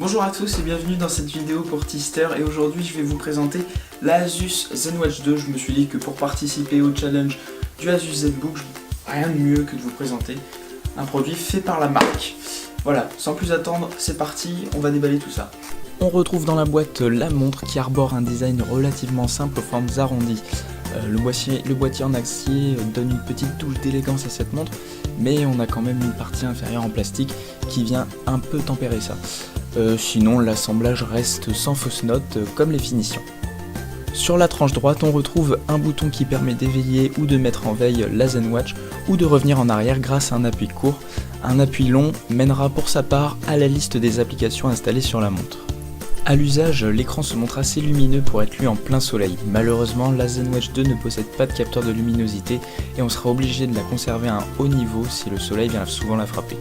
Bonjour à tous et bienvenue dans cette vidéo pour Teaster, et aujourd'hui je vais vous présenter l'Asus ZenWatch 2. Je me suis dit que pour participer au challenge du Asus ZBook, rien de mieux que de vous présenter un produit fait par la marque. Voilà, sans plus attendre, c'est parti, on va déballer tout ça. On retrouve dans la boîte la montre qui arbore un design relativement simple aux formes arrondies. Le boîtier en acier donne une petite touche d'élégance à cette montre, mais on a quand même une partie inférieure en plastique qui vient un peu tempérer ça. Sinon l'assemblage reste sans fausse note comme les finitions. Sur la tranche droite on retrouve un bouton qui permet d'éveiller ou de mettre en veille la ZenWatch ou de revenir en arrière grâce à un appui court. Un appui long mènera pour sa part à la liste des applications installées sur la montre. A l'usage, l'écran se montre assez lumineux pour être lu en plein soleil. Malheureusement, la ZenWatch 2 ne possède pas de capteur de luminosité et on sera obligé de la conserver à un haut niveau si le soleil vient souvent la frapper.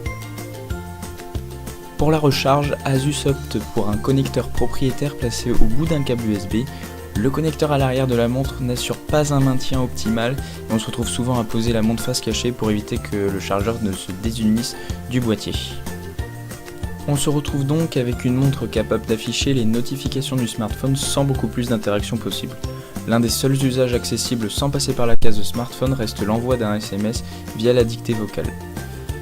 Pour la recharge, Asus opte pour un connecteur propriétaire placé au bout d'un câble USB. Le connecteur à l'arrière de la montre n'assure pas un maintien optimal et on se retrouve souvent à poser la montre face cachée pour éviter que le chargeur ne se désunisse du boîtier. On se retrouve donc avec une montre capable d'afficher les notifications du smartphone sans beaucoup plus d'interaction possible. L'un des seuls usages accessibles sans passer par la case de smartphone reste l'envoi d'un SMS via la dictée vocale.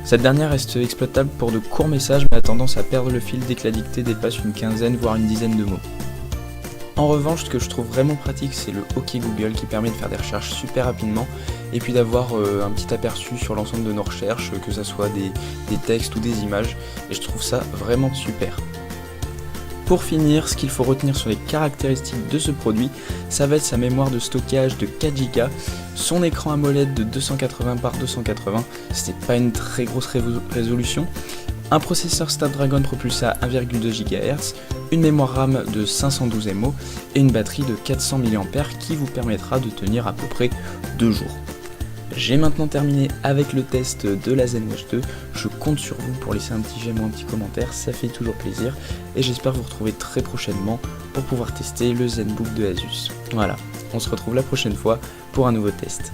Cette dernière reste exploitable pour de courts messages mais a tendance à perdre le fil dès que la dictée dépasse une quinzaine voire une dizaine de mots. En revanche, ce que je trouve vraiment pratique, c'est le OK Google qui permet de faire des recherches super rapidement et puis d'avoir un petit aperçu sur l'ensemble de nos recherches, que ce soit des textes ou des images, et je trouve ça vraiment super. Pour finir, ce qu'il faut retenir sur les caractéristiques de ce produit, ça va être sa mémoire de stockage de 4 Go, son écran AMOLED de 280 par 280, ce n'est pas une très grosse résolution, un processeur Snapdragon propulsé à 1,2 GHz, une mémoire RAM de 512 mAh et une batterie de 400 mAh qui vous permettra de tenir à peu près 2 jours. J'ai maintenant terminé avec le test de la ZenWatch 2, je compte sur vous pour laisser un petit j'aime ou un petit commentaire, ça fait toujours plaisir, et j'espère vous retrouver très prochainement pour pouvoir tester le ZenBook de Asus. Voilà, on se retrouve la prochaine fois pour un nouveau test.